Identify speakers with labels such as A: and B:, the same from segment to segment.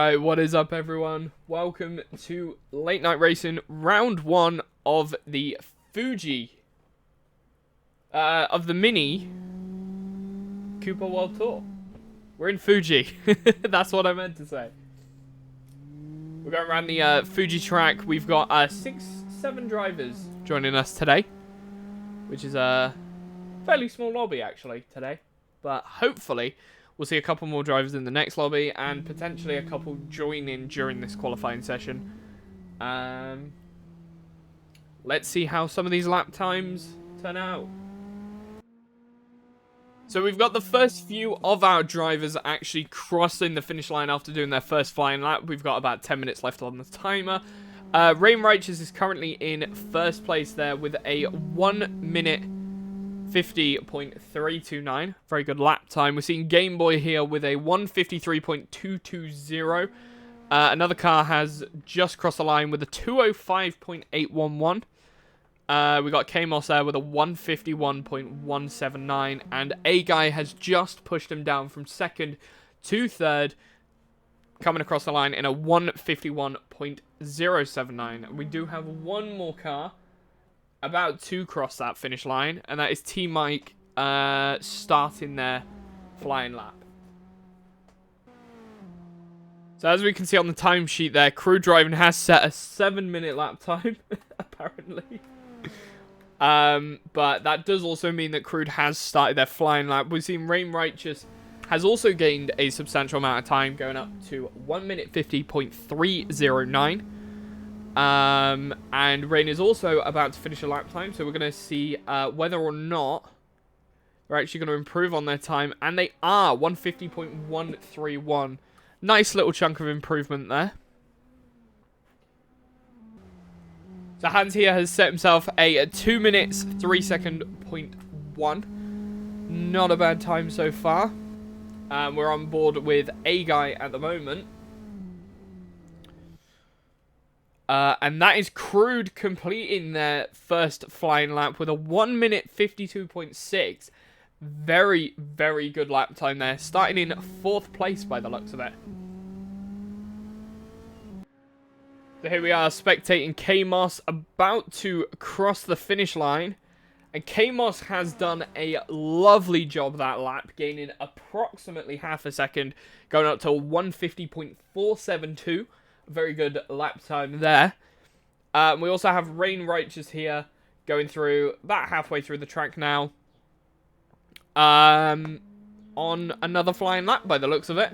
A: Alright, what is up everyone? Welcome to Late Night Racing, round 1 of the Fuji, of the Mini Cooper World Tour. We're in Fuji, that's what I meant to say. We're going around the Fuji track. We've got 6-7 drivers joining us today, which is a fairly small lobby actually today, but hopefully we'll see a couple more drivers in the next lobby, and potentially a couple join in during this qualifying session. Let's see how some of these lap times turn out. So we've got the first few of our drivers actually crossing the finish line after doing their first flying lap. We've got about 10 minutes left on the timer. Rain Righteous is currently in first place there with a 1 minute 50.329. Very good lap time. We're seeing Game Boy here with a 153.220. Another car has just crossed the line with a 205.811. We got Kamos there with a 151.179. And A Guy has just pushed him down from second to third, coming across the line in a 151.079. We do have one more car about to cross that finish line, and that is T-Mike starting their flying lap. So as we can see on the timesheet there, Crew Driving has set a 7-minute lap time, apparently. But that does also mean that Crude has started their flying lap. We've seen Rain Righteous has also gained a substantial amount of time, going up to 1 minute 50.309. And Rain is also about to finish a lap time, so we're going to see whether or not they're actually going to improve on their time, and they are 150.131. Nice little chunk of improvement there. So Hans here has set himself a 2 minutes 3 second .1. Not a bad time so far. We're on board with A Guy at the moment. And that is Crude completing their first flying lap with a 1 minute 52.6. Very, very good lap time there. Starting in 4th place by the looks of it. So here we are spectating Kamos about to cross the finish line. And Kamos has done a lovely job that lap, gaining approximately half a second, going up to 150.472. Very good lap time there. We also have Rain Righteous here going through about halfway through the track now. On another flying lap by the looks of it.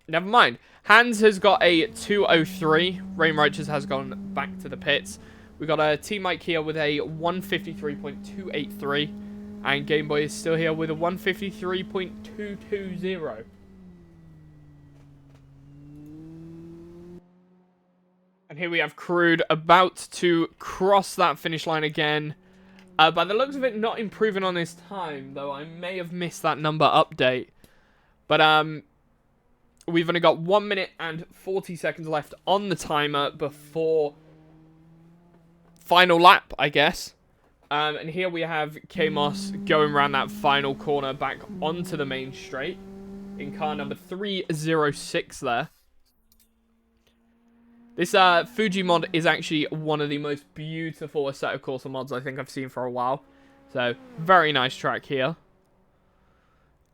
A: Never mind. Hans has got a 203. Rain Righteous has gone back to the pits. We got a T-Mike here with a 153.283. And Game Boy is still here with a 153.220. And here we have Crude about to cross that finish line again. By the looks of it, not improving on his time, though I may have missed that number update. But we've only got 1 minute and 40 seconds left on the timer before final lap, I guess. And here we have Kamos going around that final corner back onto the main straight in car number 306 there. This Fuji mod is actually one of the most beautiful Assetto Corsa mods I think I've seen for a while. So, very nice track here.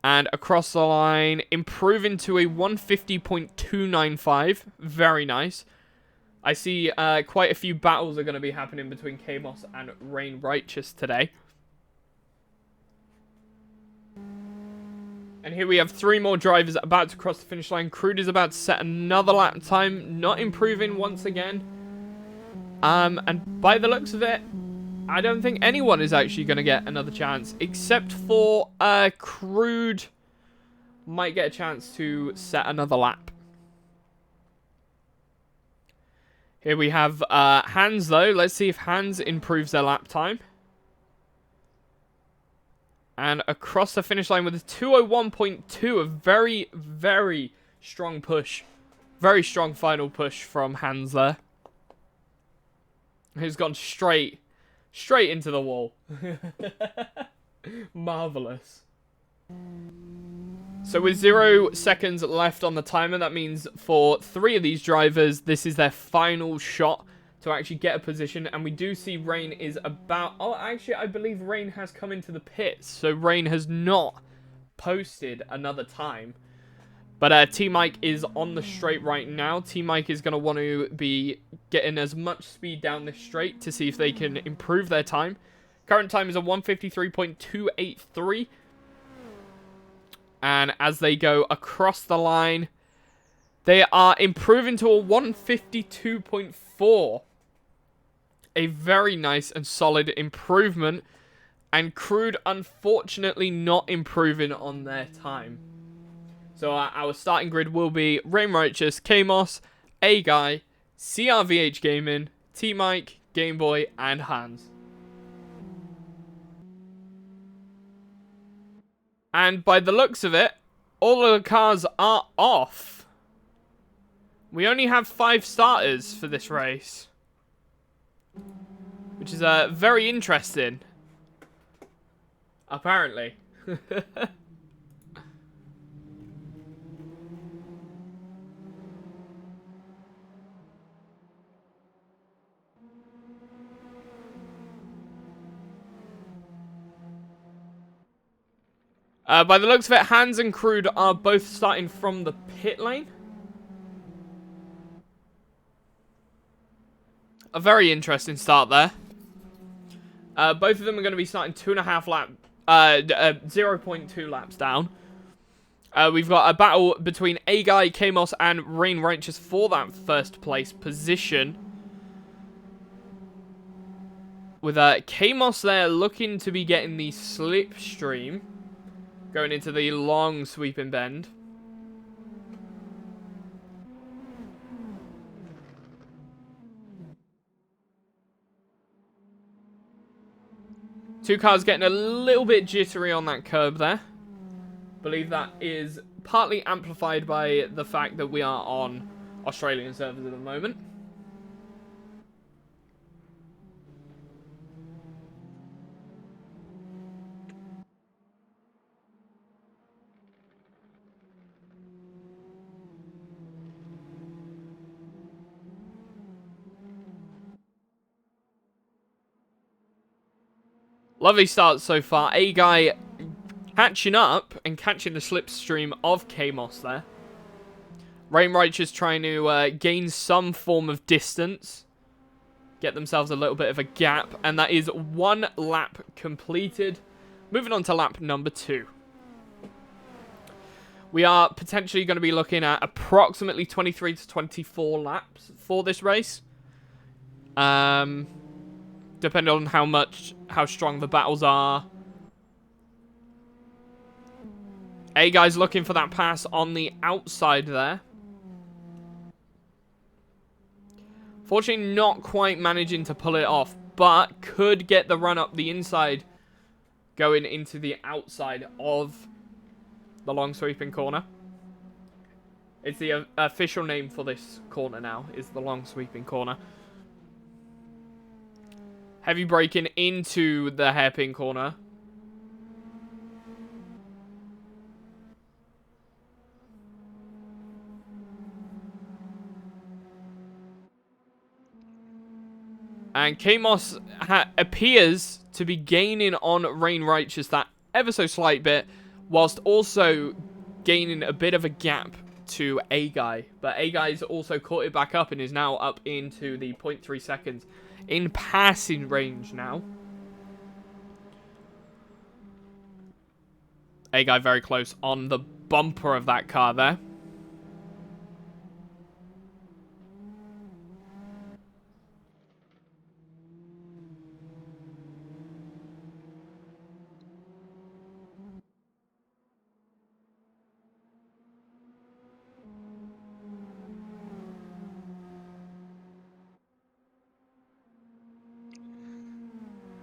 A: And across the line, improving to a 150.295. Very nice. I see quite a few battles are going to be happening between Kamos and Rain Righteous today. And here we have 3 more drivers about to cross the finish line. Crude is about to set another lap time, not improving once again. And by the looks of it, I don't think anyone is actually going to get another chance, except for Crude might get a chance to set another lap. Here we have Hans, though. Let's see if Hans improves their lap time. And across the finish line with a 201.2, a very, very strong push. Very strong final push from Hans there. He's gone straight into the wall. Marvelous. So with 0 seconds left on the timer, that means for 3 of these drivers, this is their final shot to actually get a position. And we do see Rain is about... Oh, actually, I believe Rain has come into the pits. So Rain has not posted another time. But T-Mike is on the straight right now. T-Mike is going to want to be getting as much speed down this straight to see if they can improve their time. Current time is a 1:53.283. And as they go across the line, they are improving to a 1:52.4. A very nice and solid improvement. And Crude, unfortunately, not improving on their time. So our starting grid will be Rain Righteous, Kamos, A-Guy, CRVH Gaming, T-Mike, Game Boy, and Hans. And by the looks of it, all of the cars are off. We only have 5 starters for this race, which is very interesting, apparently. By the looks of it, Hans and Crude are both starting from the pit lane. A very interesting start there. Both of them are going to be starting 2.5 laps, 0.2 laps down. We've got a battle between A-Guy, Kamos, and Rain Righteous for that first place position. With Kamos there looking to be getting the slipstream. Going into the long sweeping bend. Two cars getting a little bit jittery on that curb there. Believe that is partly amplified by the fact that we are on Australian servers at the moment. Lovely start so far. A-Guy catching up and catching the slipstream of Kamos there. Rain Righteous trying to gain some form of distance. Get themselves a little bit of a gap. And that is 1 lap completed. Moving on to lap number 2. We are potentially going to be looking at approximately 23 to 24 laps for this race. Depending on how strong the battles are. A-Guy's looking for that pass on the outside there. Fortunately, not quite managing to pull it off, but could get the run up the inside going into the outside of the long sweeping corner. It's the official name for this corner now, is the long sweeping corner. Heavy braking into the hairpin corner. And Kamos appears to be gaining on Rain Righteous that ever so slight bit, whilst also gaining a bit of a gap to A-Guy. But A-Guy's also caught it back up and is now up into the 0.3 seconds in passing range now. A-Guy very close on the bumper of that car there.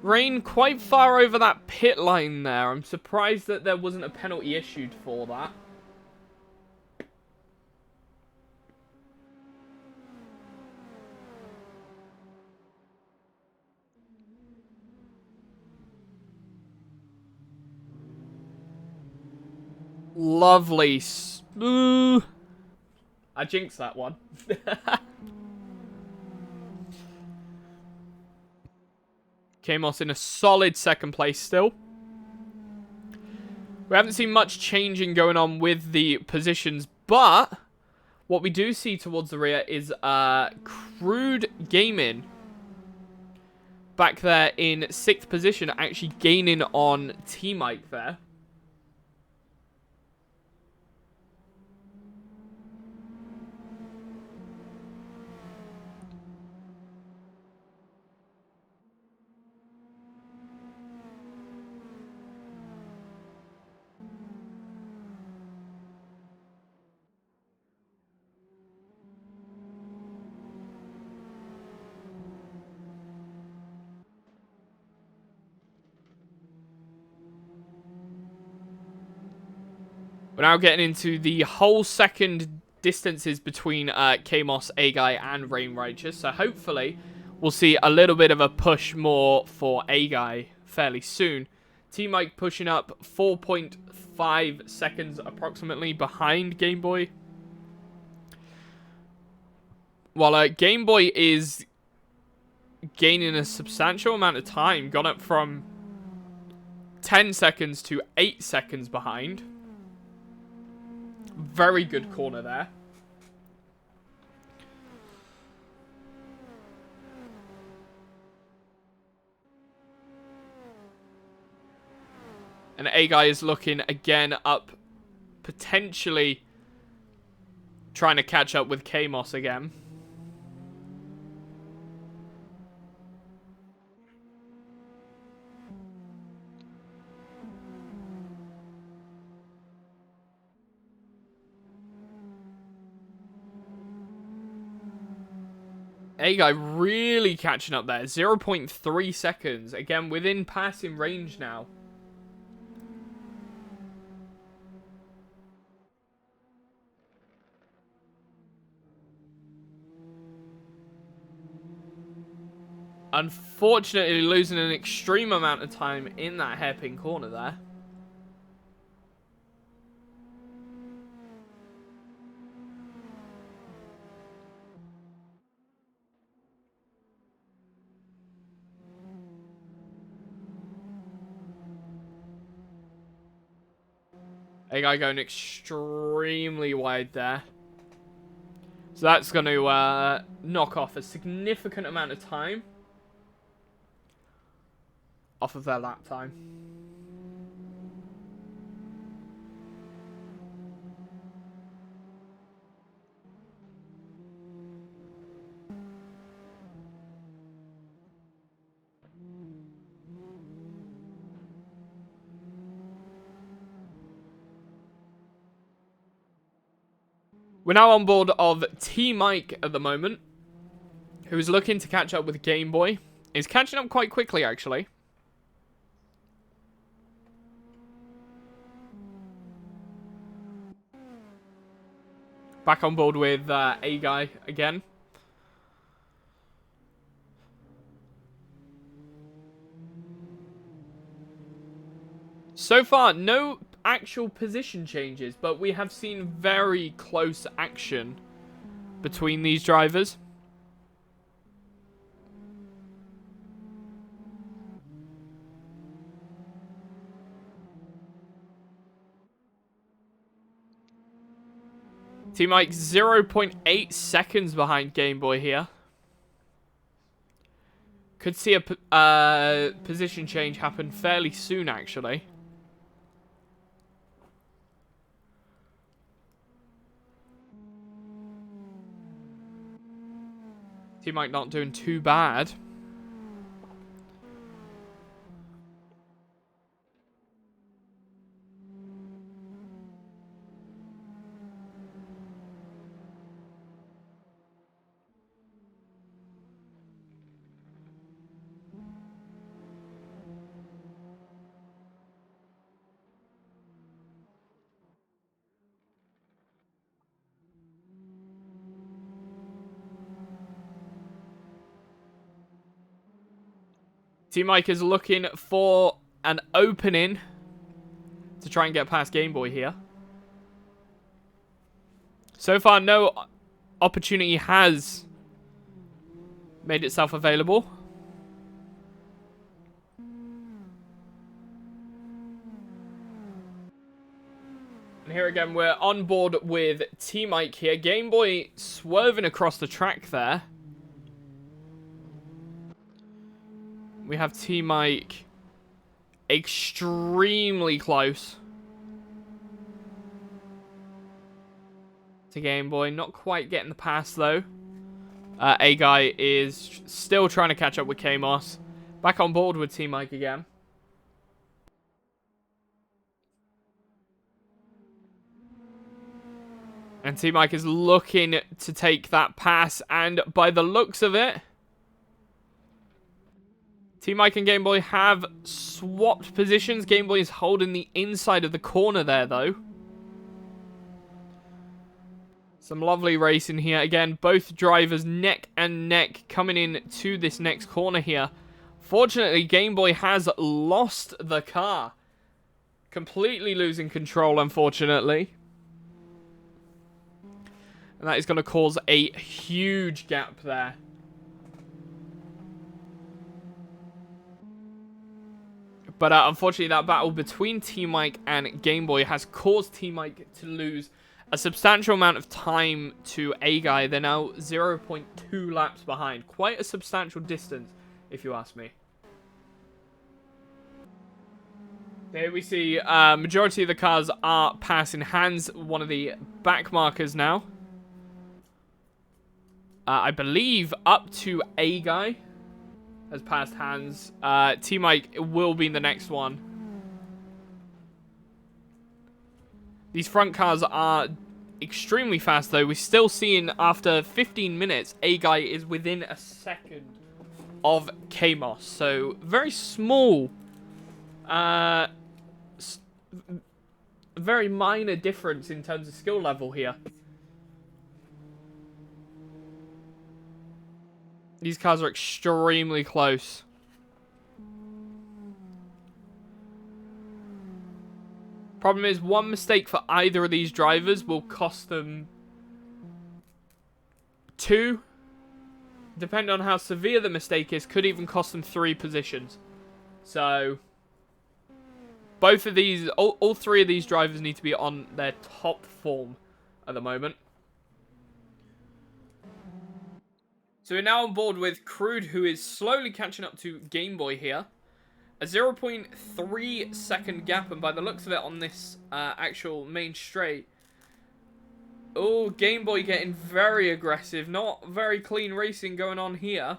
A: Rain quite far over that pit line there. I'm surprised that there wasn't a penalty issued for that. Lovely. Ooh. I jinxed that one. Kamos in a solid second place still. We haven't seen much changing going on with the positions, but what we do see towards the rear is Crude Gaming back there in 6th position, actually gaining on T-Mike there. We're now getting into the whole second distances between Kamos, A-Guy, and Rain Righteous. So hopefully we'll see a little bit of a push more for A-Guy fairly soon. T-Mike pushing up 4.5 seconds approximately behind Game Boy. While Game Boy is gaining a substantial amount of time, gone up from 10 seconds to 8 seconds behind. Very good corner there. And A-Guy is looking again up, potentially trying to catch up with Kamos again. A-Guy really catching up there. 0.3 seconds. Again, within passing range now. Unfortunately, losing an extreme amount of time in that hairpin corner there. A-Guy going extremely wide there. So that's going to knock off a significant amount of time off of their lap time. We're now on board of T-Mike at the moment, who is looking to catch up with Game Boy. He's catching up quite quickly, actually. Back on board with A-Guy again. So far, no actual position changes, but we have seen very close action between these drivers. T-Mike 0.8 seconds behind Game Boy here. Could see a position change happen fairly soon, actually. T-Mike not doing too bad. T-Mike is looking for an opening to try and get past Game Boy here. So far, no opportunity has made itself available. And here again, we're on board with T-Mike here. Game Boy swerving across the track there. We have T-Mike extremely close to Game Boy. Not quite getting the pass, though. A-Guy is still trying to catch up with K-Moss. Back on board with T-Mike again. And T-Mike is looking to take that pass. And by the looks of it, T-Mike and Game Boy have swapped positions. Game Boy is holding the inside of the corner there, though. Some lovely racing here. Again, both drivers neck and neck coming in to this next corner here. Fortunately, Game Boy has lost the car. Completely losing control, unfortunately. And that is going to cause a huge gap there. But unfortunately, that battle between T-Mike and Game Boy has caused T-Mike to lose a substantial amount of time to A-Guy. They're now 0.2 laps behind. Quite a substantial distance, if you ask me. There we see majority of the cars are passing Hans, one of the back markers now. I believe up to A-Guy has passed Hans. T-Mike will be the next one. These front cars are extremely fast, though. We're still seeing, after 15 minutes, A-Guy is within a second of K-Moss. So, very small. Very minor difference in terms of skill level here. These cars are extremely close. Problem is, one mistake for either of these drivers will cost them 2. Depending on how severe the mistake is, could even cost them 3 positions. So, both of these, all 3 of these drivers need to be on their top form at the moment. So we're now on board with Crude, who is slowly catching up to Game Boy here. A 0.3 second gap, and by the looks of it on this actual main straight. Oh, Game Boy getting very aggressive. Not very clean racing going on here.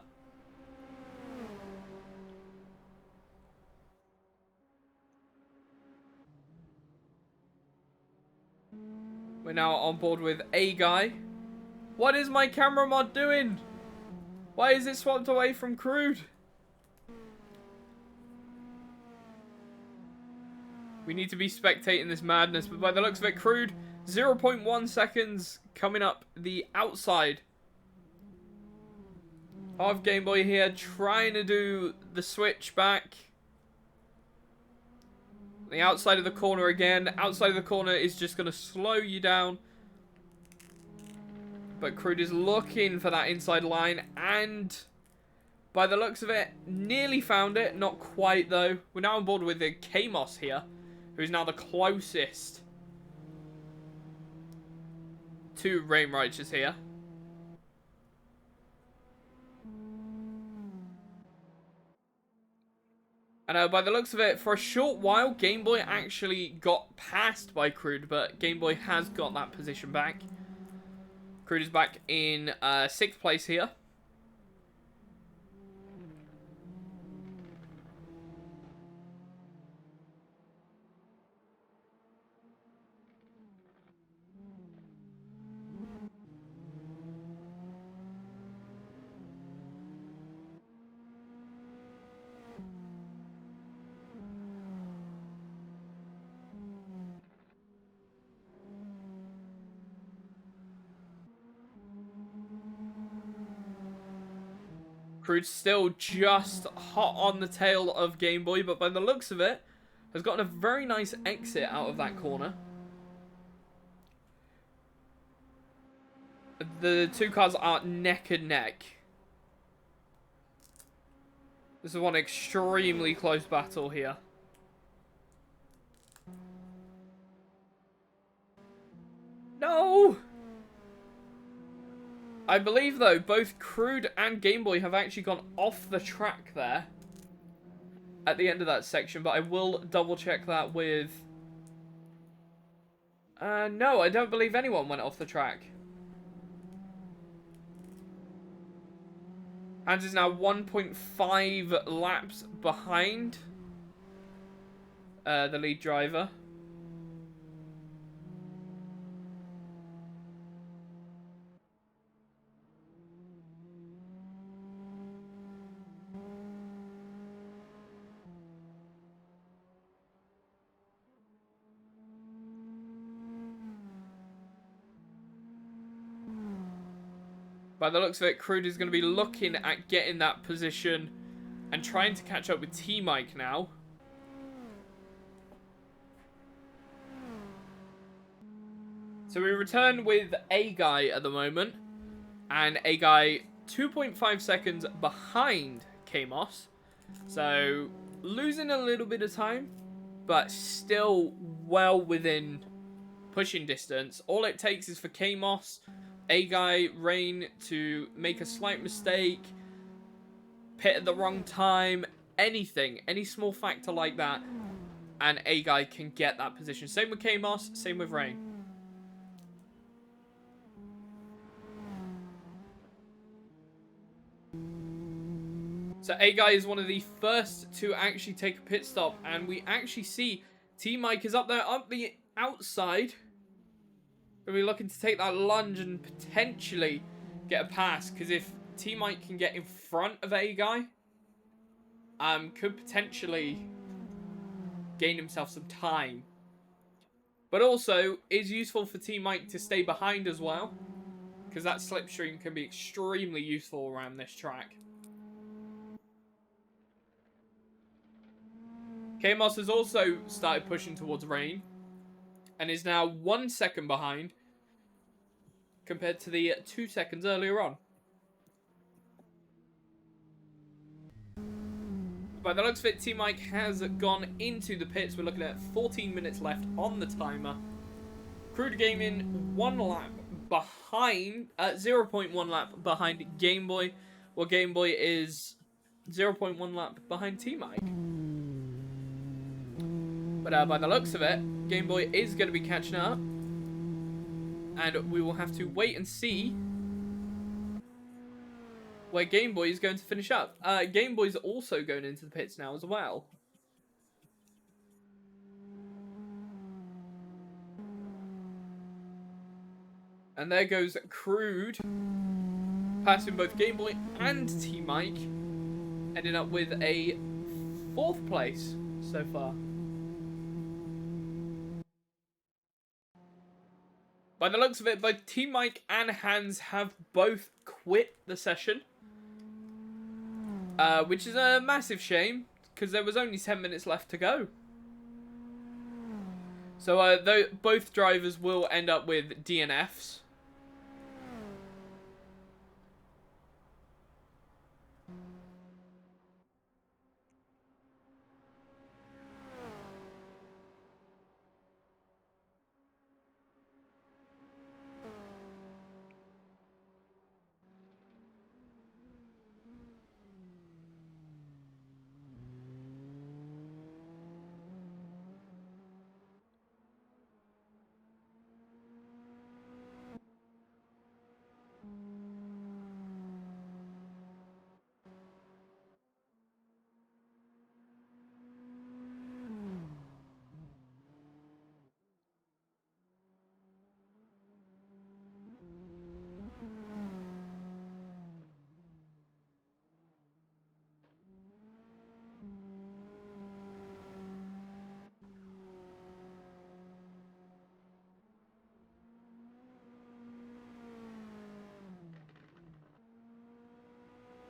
A: We're now on board with A-Guy. What is my camera mod doing? Why is it swapped away from Crude? We need to be spectating this madness, but by the looks of it, Crude, 0.1 seconds coming up the outside of Game Boy here, trying to do the switch back. The outside of the corner again. Outside of the corner is just going to slow you down. But Crude is looking for that inside line, and by the looks of it, nearly found it. Not quite, though. We're now on board with the K-Moss here, who's now the closest to Rain Righteous here. And by the looks of it, for a short while, Game Boy actually got passed by Crude, but Game Boy has got that position back. Crude is back in 6th place here. Crude still just hot on the tail of Game Boy, but by the looks of it, has gotten a very nice exit out of that corner. The two cars are neck and neck. This is one extremely close battle here. No! I believe, though, both Crude and Game Boy have actually gone off the track there at the end of that section, but I will double check that with... no, I don't believe anyone went off the track. Hans is now 1.5 laps behind the lead driver. By the looks of it, Crude is going to be looking at getting that position and trying to catch up with T-Mike now. So we return with A-Guy at the moment. And A-Guy 2.5 seconds behind Kamos. So losing a little bit of time, but still well within pushing distance. All it takes is for Kamos, A-Guy, Rain to make a slight mistake, pit at the wrong time, anything, any small factor like that, and A-Guy can get that position. Same with Kamos, same with Rain. So A-Guy is one of the first to actually take a pit stop, and we actually see T-Mike is up there, up the outside. We'll be looking to take that lunge and potentially get a pass, because if T-Mike can get in front of A-Guy, could potentially gain himself some time. But also, is useful for T-Mike to stay behind as well, because that slipstream can be extremely useful around this track. Kamos has also started pushing towards Rain, and is now 1 second behind compared to the 2 seconds earlier on. By the looks of it, T-Mike has gone into the pits. We're looking at 14 minutes left on the timer. Crude Gaming 1 lap behind, 0.1 lap behind Game Boy, while Game Boy is 0.1 lap behind T-Mike. But by the looks of it, Game Boy is going to be catching up. And we will have to wait and see where Game Boy is going to finish up. Game Boy's also going into the pits now as well. And there goes Crude, passing both Game Boy and T-Mike, ending up with a 4th place so far. By the looks of it, both T-Mike and Hans have both quit the session. Which is a massive shame, because there was only 10 minutes left to go. So both drivers will end up with DNFs.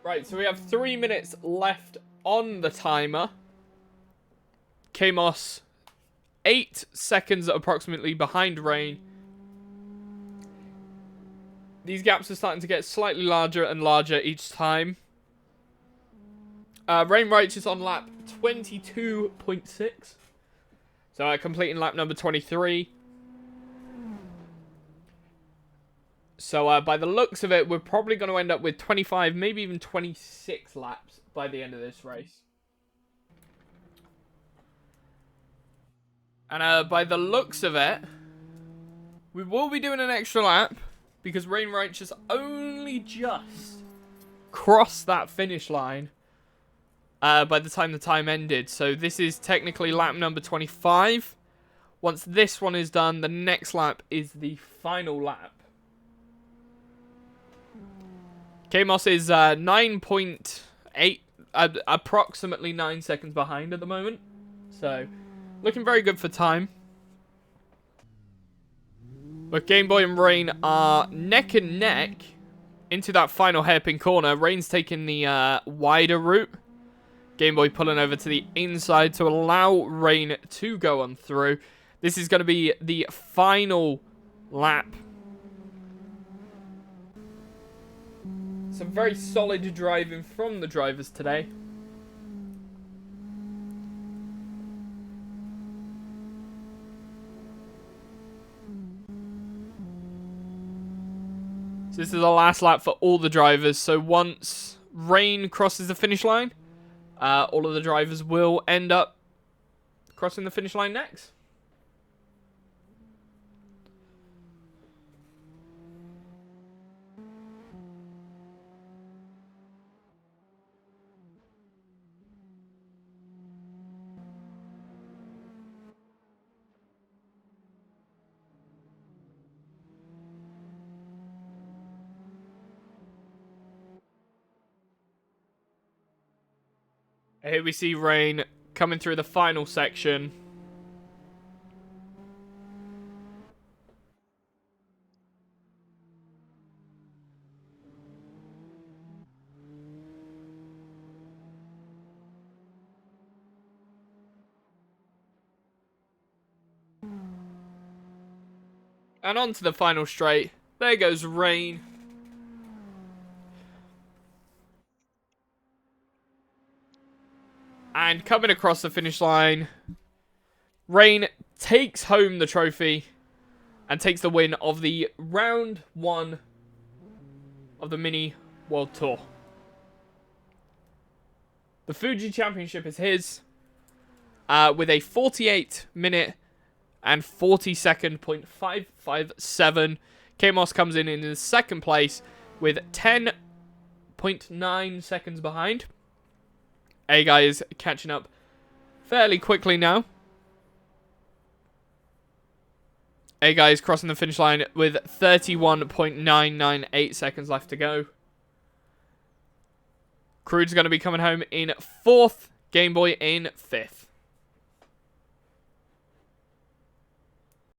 A: Right, so we have 3 minutes left on the timer. Kamos, 8 seconds approximately behind Rain. These gaps are starting to get slightly larger and larger each time. Rain Righteous on lap 22.6. So completing lap number 23. So by the looks of it, we're probably going to end up with 25, maybe even 26 laps by the end of this race. And by the looks of it, we will be doing an extra lap because Rain Righteous only just crossed that finish line by the time the time ended. So this is technically lap number 25. Once this one is done, the next lap is the final lap. Kamos is 9.8, approximately 9 seconds behind at the moment. So, looking very good for time. But Game Boy and Rain are neck and neck into that final hairpin corner. Rain's taking the wider route. Game Boy pulling over to the inside to allow Rain to go on through. This is going to be the final lap. Some very solid driving from the drivers today. So this is the last lap for all the drivers. So once Rain crosses the finish line, all of the drivers will end up crossing the finish line next. Here we see Rain coming through the final section. And on to the final straight. There goes Rain. And coming across the finish line, Rain takes home the trophy and takes the win of the round 1 of the Mini World Tour. The Fuji Championship is his with a 48-minute and 40-second .557. Kamos comes in the second place with 10.9 seconds behind. A-Guy is catching up fairly quickly now. A-Guy is crossing the finish line with 31.998 seconds left to go. Crude's going to be coming home in 4th. Game Boy in 5th.